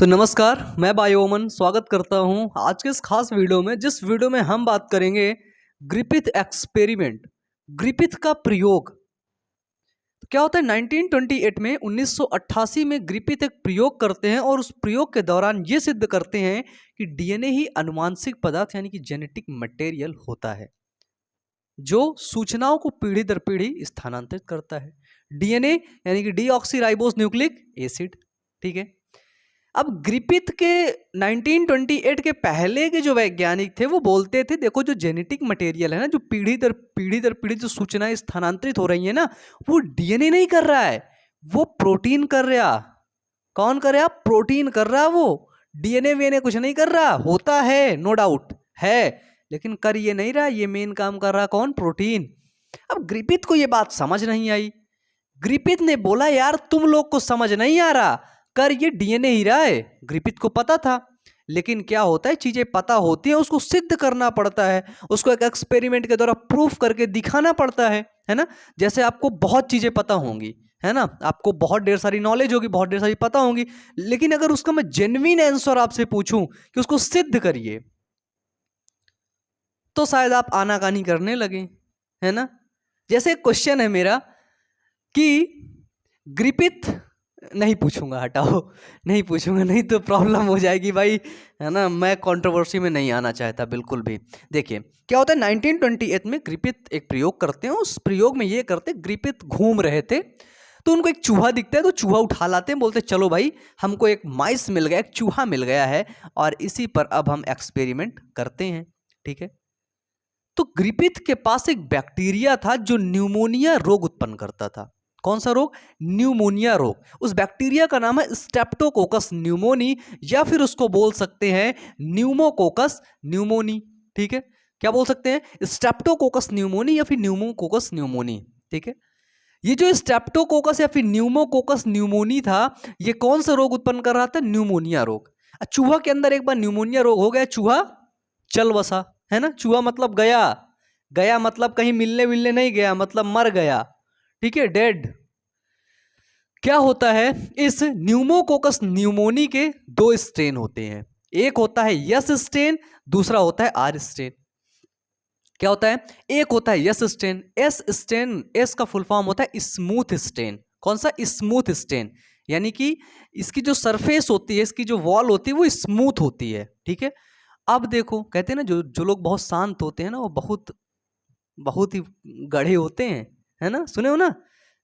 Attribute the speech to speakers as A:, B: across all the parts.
A: नमस्कार, मैं बायोमन स्वागत करता हूं आज के इस खास वीडियो में, जिस वीडियो में हम बात करेंगे ग्रिफिथ एक्सपेरिमेंट, ग्रिफिथ का प्रयोग। तो क्या होता है 1928 में 1988 में ग्रिफिथ एक प्रयोग करते हैं और उस प्रयोग के दौरान ये सिद्ध करते हैं कि डीएनए ही अनुवांशिक पदार्थ यानी कि जेनेटिक मटेरियल होता है जो सूचनाओं को पीढ़ी दर पीढ़ी स्थानांतरित करता है। डीएनए यानी कि डीऑक्सीराइबोस न्यूक्लिक एसिड। ठीक है, अब ग्रिफिथ के 1928 के पहले के जो वैज्ञानिक थे वो बोलते थे देखो जो जेनेटिक मटेरियल है ना, जो पीढ़ी दर पीढ़ी जो सूचनाएं स्थानांतरित हो रही है ना, वो डीएनए नहीं कर रहा है, वो प्रोटीन कर रहा। कौन कर रहा? प्रोटीन कर रहा। वो डीएनए वीएनए कुछ नहीं कर रहा। होता है, नो डाउट है, लेकिन कर ये नहीं रहा। ये मेन काम कर रहा कौन? प्रोटीन। अब ग्रिफिथ को ये बात समझ नहीं आई। ग्रिफिथ ने बोला यार तुम लोग को समझ नहीं आ रहा, कर ये डीएनए ही रहा है। ग्रिफिथ को पता था, लेकिन क्या होता है चीजें पता होती हैं उसको सिद्ध करना पड़ता है, उसको एक एक्सपेरिमेंट के द्वारा प्रूफ करके दिखाना पड़ता है ना। जैसे आपको बहुत चीजें पता होंगी, है ना, आपको बहुत ढेर सारी नॉलेज होगी, बहुत ढेर सारी पता होंगी, लेकिन अगर उसका मैं जेन्युइन आंसर आपसे पूछूं कि उसको सिद्ध करिए, तो शायद आप आनाकानी करने लगे, है ना। जैसे एक क्वेश्चन है मेरा कि ग्रिफिथ, नहीं पूछूंगा, हटाओ, नहीं पूछूंगा, नहीं तो प्रॉब्लम हो जाएगी भाई, है ना। मैं कंट्रोवर्सी में नहीं आना चाहता बिल्कुल भी। देखिए क्या होता है 1928 में ग्रिफिथ एक प्रयोग करते हैं। उस प्रयोग में ये करते, ग्रिफिथ घूम रहे थे तो उनको एक चूहा दिखता है, तो चूहा उठा लाते हैं, बोलते चलो भाई हमको एक माइस मिल गया, एक चूहा मिल गया है और इसी पर अब हम एक्सपेरिमेंट करते हैं। ठीक है, तो ग्रिफिथ के पास एक बैक्टीरिया था जो न्यूमोनिया रोग उत्पन्न करता था। कौन सा रोग? न्यूमोनिया रोग। उस बैक्टीरिया का नाम है स्ट्रेप्टोकोकस न्यूमोनी, या फिर उसको बोल सकते हैं न्यूमोकोकस न्यूमोनी। ठीक है, क्या बोल सकते हैं? स्ट्रेप्टोकोकस न्यूमोनी या फिर न्यूमोकोकस न्यूमोनी। ठीक है, ये जो स्ट्रेप्टोकोकस या फिर न्यूमोकोकस न्यूमोनी था, ये कौन सा रोग उत्पन्न कर रहा था? न्यूमोनिया रोग। चूहा के अंदर एक बार न्यूमोनिया रोग हो गया, चूहा चल बसा, है ना। चूहा मतलब गया, गया मतलब कहीं मिलने मिलने नहीं गया, मतलब मर गया। ठीक है, डेड। क्या होता है, इस न्यूमोकोकस न्यूमोनी के दो स्ट्रेन होते हैं। एक होता है यस स्ट्रेन, दूसरा होता है आर स्ट्रेन। क्या होता है? एक होता है yes strain, S strain, S का फुल फॉर्म होता है स्मूथ स्ट्रेन। कौन सा? स्मूथ स्ट्रेन, यानी कि इसकी जो सरफेस होती है, इसकी जो वॉल होती है वो स्मूथ होती है। ठीक है, अब देखो कहते हैं ना जो जो लोग बहुत शांत होते हैं ना, वो बहुत बहुत ही गढ़े होते हैं, है ना। सुने हो ना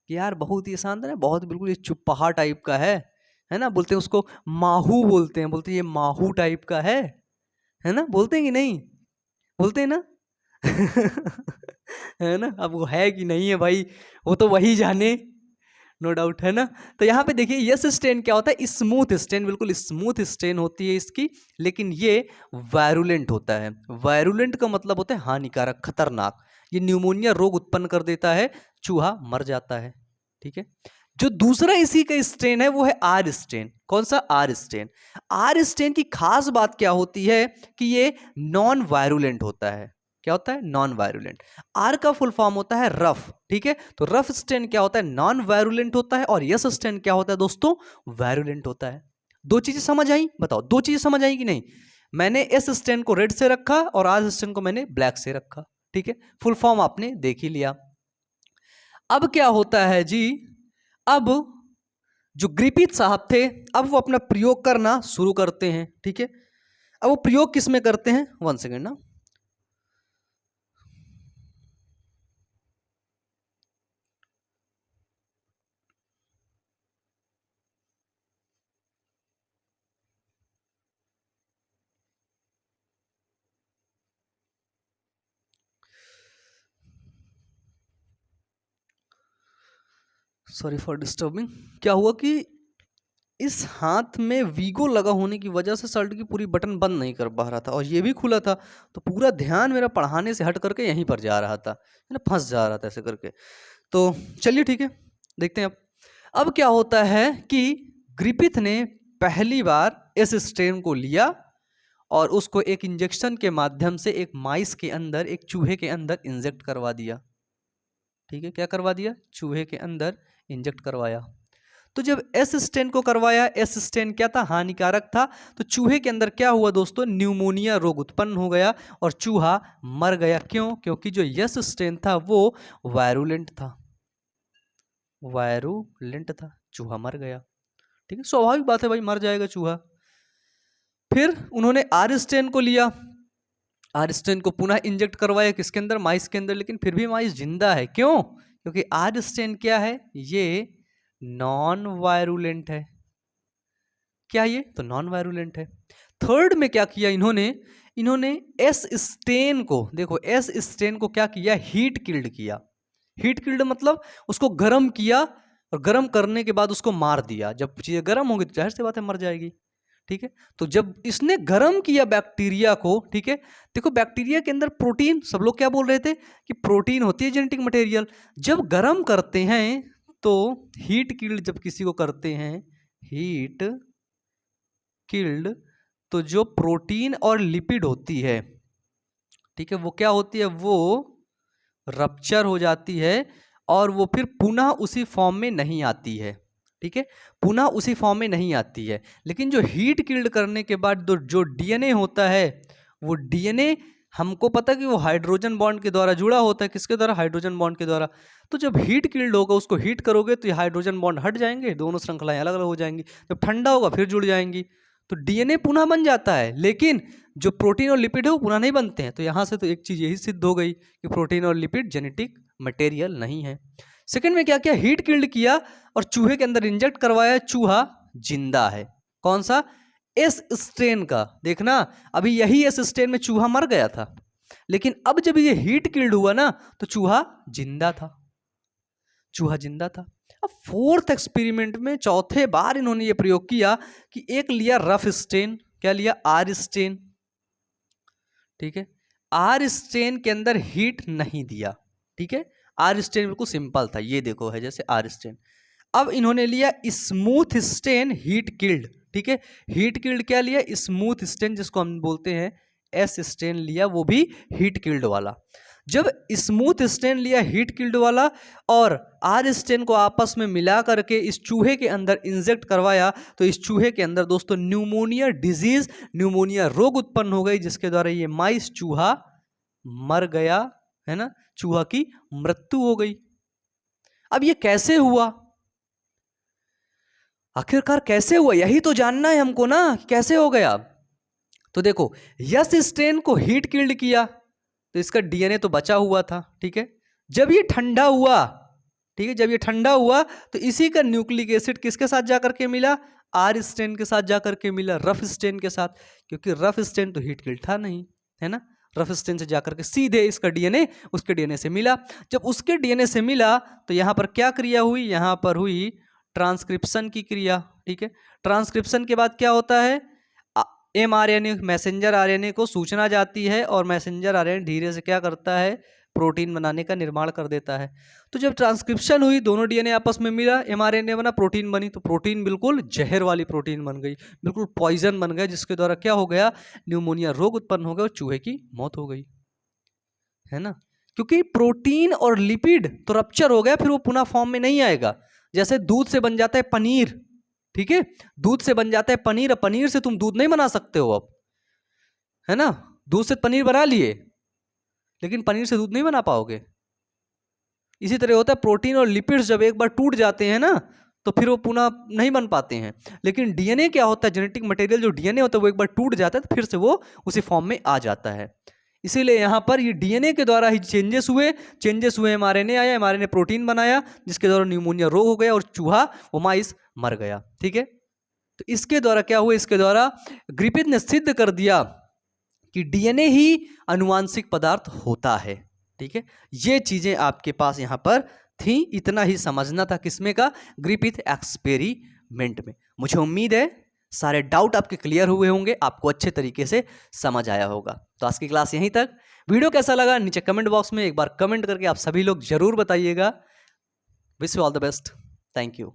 A: कि यार बहुत ही शांत है ना, बहुत बिल्कुल ये चुप्पा टाइप का है ना। बोलते हैं उसको माहू, बोलते हैं, बोलते हैं ये माहू टाइप का है ना। बोलते हैं कि नहीं? बोलते हैं ना। है ना। अब वो है कि नहीं है भाई, वो तो वही जाने, नो डाउट, है ना। तो यहाँ पे देखिए यस स्टेन क्या होता है? स्मूथ स्टेन, बिल्कुल स्मूथ स्टेन होती है इसकी, लेकिन ये वायरुलेंट होता है। वायरुलेंट का मतलब होता है हानिकारक, खतरनाक। ये न्यूमोनिया रोग उत्पन्न कर देता है, चूहा मर जाता है। ठीक है, जो दूसरा इसी का स्ट्रेन है वो है आर स्ट्रेन। कौन सा? R strain. आर स्ट्रेन की खास बात क्या होती है कि ये नॉन वायरुलेंट होता है। क्या होता है? Non virulent. आर का फुल फॉर्म होता है रफ। ठीक है, तो रफ स्ट्रेन क्या होता है? नॉन वायरुलेंट होता है। और यस स्ट्रेन क्या होता है दोस्तों? वायरुलेंट होता है। दो चीजें समझ आई? बताओ, दो चीजें समझ आई कि नहीं? मैंने एस स्ट्रेन को रेड से रखा और आर स्ट्रेन को मैंने ब्लैक से रखा। ठीक है, फुल फॉर्म आपने देख ही लिया। अब क्या होता है जी, अब जो ग्रिफिथ साहब थे, अब वो अपना प्रयोग करना शुरू करते हैं। ठीक है, अब वो प्रयोग किस में करते हैं? वन सेकेंड ना। Sorry for disturbing. क्या हुआ कि इस हाथ में वीगो लगा होने की वजह से शर्ट की पूरी बटन बंद नहीं कर पा रहा था, और ये भी खुला था, तो पूरा ध्यान मेरा पढ़ाने से हट करके यहीं पर जा रहा था, है ना, फंस जा रहा था ऐसे करके। तो चलिए ठीक है, देखते हैं अब क्या होता है कि ग्रिफिथ ने पहली बार इस स्ट्रेन को लिया और उसको एक इंजेक्शन के माध्यम से एक माइस के अंदर, एक चूहे के अंदर इंजेक्ट करवा दिया। ठीक है, क्या करवा दिया? चूहे के अंदर इंजेक्ट करवाया। तो जब एस स्टेन को करवाया, एस स्टेन क्या था, हानिकारक था, तो चूहे के अंदर क्या हुआ दोस्तों, न्यूमोनिया रोग उत्पन्न हो गया और चूहा मर गया। क्यों? क्योंकि जो एस स्टेन था वो वायरुलेंट था, वायरुलेंट था, चूहा मर गया। ठीक है, स्वाभाविक बात है भाई, मर जाएगा चूहा। फिर उन्होंने आर स्टेन को लिया, आर स्टेन को पुनः इंजेक्ट करवाया, किसके अंदर, माइस के अंदर, लेकिन फिर भी माइस जिंदा है। क्यों? क्योंकि आर स्टेन क्या है, ये नॉन वायरुलेंट है। क्या ये? तो नॉन वायरुलेंट है। थर्ड में क्या किया इन्होंने एस स्टेन को, देखो एस स्टेन को क्या किया, हीट किल्ड किया। हीट किल्ड मतलब उसको गर्म किया और गर्म करने के बाद उसको मार दिया। जब चीजें गर्म होंगी तो जाहिर सी बात है मर जाएगी। ठीक है, तो जब इसने गर्म किया बैक्टीरिया को, ठीक है, देखो बैक्टीरिया के अंदर प्रोटीन, सब लोग क्या बोल रहे थे कि प्रोटीन होती है जेनेटिक मटेरियल। जब गर्म करते हैं तो हीट किल्ड जब किसी को करते हैं, हीट किल्ड, तो जो प्रोटीन और लिपिड होती है, ठीक है, वो क्या होती है, वो रप्चर हो जाती है और वो फिर पुनः उसी फॉर्म में नहीं आती है। ठीक है, पुनः उसी फॉर्म में नहीं आती है। लेकिन जो हीट किल्ड करने के बाद जो डीएनए होता है, वो डीएनए हमको पता कि वो हाइड्रोजन बॉन्ड के द्वारा जुड़ा होता है। किसके द्वारा? हाइड्रोजन बॉन्ड के द्वारा। तो जब हीट किल्ड होगा, उसको हीट करोगे तो ये हाइड्रोजन बॉन्ड हट जाएंगे, दोनों श्रृंखलाएं अलग अलग हो जाएंगी। जब ठंडा होगा फिर जुड़ जाएंगी, तो डीएनए पुनः बन जाता है। लेकिन जो प्रोटीन और लिपिड है वो पुनः नहीं बनते हैं। तो यहाँ से तो एक चीज़ यही सिद्ध हो गई कि प्रोटीन और लिपिड जेनेटिक मटेरियल नहीं है। सेकंड में क्या किया, हीट किल्ड किया और चूहे के अंदर इंजेक्ट करवाया, चूहा जिंदा है। कौन सा? एस स्ट्रेन का। देखना, अभी यही एस स्ट्रेन में चूहा मर गया था, लेकिन अब जब ये हीट किल्ड हुआ ना तो चूहा जिंदा था, चूहा जिंदा था। अब फोर्थ एक्सपेरिमेंट में चौथे बार इन्होंने ये प्रयोग किया कि एक लिया रफ स्टेन, क्या लिया, आर स्टेन। ठीक है, आर स्टेन के अंदर हीट नहीं दिया। ठीक है, आर स्टेन बिल्कुल सिंपल था, ये देखो है जैसे आर स्टेन। अब इन्होंने लिया स्मूथ स्टेन हीट किल्ड। ठीक है, हीट किल्ड क्या लिया, स्मूथ स्टेन, जिसको हम बोलते हैं एस स्टेन लिया, वो भी हीट किल्ड वाला। जब स्मूथ स्टेन लिया हीट किल्ड वाला और आर स्टेन को आपस में मिला करके इस चूहे के अंदर इंजेक्ट करवाया, तो इस चूहे के अंदर दोस्तों न्यूमोनिया डिजीज, न्यूमोनिया रोग उत्पन्न हो गई, जिसके द्वारा ये माइस चूहा मर गया, है ना, चूहा की मृत्यु हो गई। अब ये कैसे हुआ, आखिरकार कैसे हुआ, यही तो जानना है हमको ना, कैसे हो गया। तो देखो, यस स्ट्रेन को हीट किल्ड किया तो इसका डीएनए तो बचा हुआ था। ठीक है, जब ये ठंडा हुआ, ठीक है, जब ये ठंडा हुआ तो इसी का न्यूक्लिक एसिड किसके साथ जाकर के मिला, आर स्ट्रेन के साथ जाकर के मिला, रफ स्ट्रेन के साथ, क्योंकि रफ स्ट्रेन तो हीट किल्ड था नहीं, है ना। रफ स्ट्रेन से जाकर के सीधे इसका डीएनए उसके डीएनए से मिला। जब उसके डीएनए से मिला तो यहां पर क्या क्रिया हुई, यहां पर हुई ट्रांसक्रिप्शन की क्रिया। ठीक है, ट्रांसक्रिप्शन के बाद क्या होता है, एमआरएनए, मैसेंजर आरएनए को सूचना जाती है और मैसेंजर आरएनए धीरे से क्या करता है, प्रोटीन बनाने का निर्माण कर देता है। तो जब ट्रांसक्रिप्शन हुई, दोनों डीएनए आपस में मिला, एमआरएनए बना, प्रोटीन बनी, तो प्रोटीन बिल्कुल जहर वाली प्रोटीन बन गई, बिल्कुल पॉइजन बन गया, जिसके द्वारा क्या हो गया, न्यूमोनिया रोग उत्पन्न हो गया और चूहे की मौत हो गई, है ना। क्योंकि प्रोटीन और लिपिड तो रप्चर हो गया, फिर वो पुनः फॉर्म में नहीं आएगा। जैसे दूध से बन जाता है पनीर, ठीक है, दूध से बन जाता है पनीर, और पनीर से तुम दूध नहीं बना सकते हो अब, है ना। दूध से पनीर बना लिए, लेकिन पनीर से दूध नहीं बना पाओगे। इसी तरह होता है, प्रोटीन और लिपिड्स जब एक बार टूट जाते हैं ना तो फिर वो पुनः नहीं बन पाते हैं। लेकिन डीएनए क्या होता है, जेनेटिक मटेरियल जो डीएनए होता है वो एक बार टूट जाता है तो फिर से वो उसी फॉर्म में आ जाता है। इसीलिए यहाँ पर ये डीएनए के द्वारा ही चेंजेस हुए, एमआरएनए आया, एमआरएनए प्रोटीन बनाया, जिसके द्वारा न्यूमोनिया रोग हो गया और चूहा, वो माइस मर गया। ठीक है, तो इसके द्वारा क्या हुआ, इसके द्वारा ग्रिफिथ ने सिद्ध कर दिया कि डीएनए ही अनुवांशिक पदार्थ होता है। ठीक है, ये चीजें आपके पास यहाँ पर थी, इतना ही समझना था किसमें का, ग्रिफिथ एक्सपेरिमेंट में। मुझे उम्मीद है सारे डाउट आपके क्लियर हुए होंगे, आपको अच्छे तरीके से समझ आया होगा। तो आज की क्लास यहीं तक। वीडियो कैसा लगा नीचे कमेंट बॉक्स में एक बार कमेंट करके आप सभी लोग जरूर बताइएगा। Wish you all the best, thank you.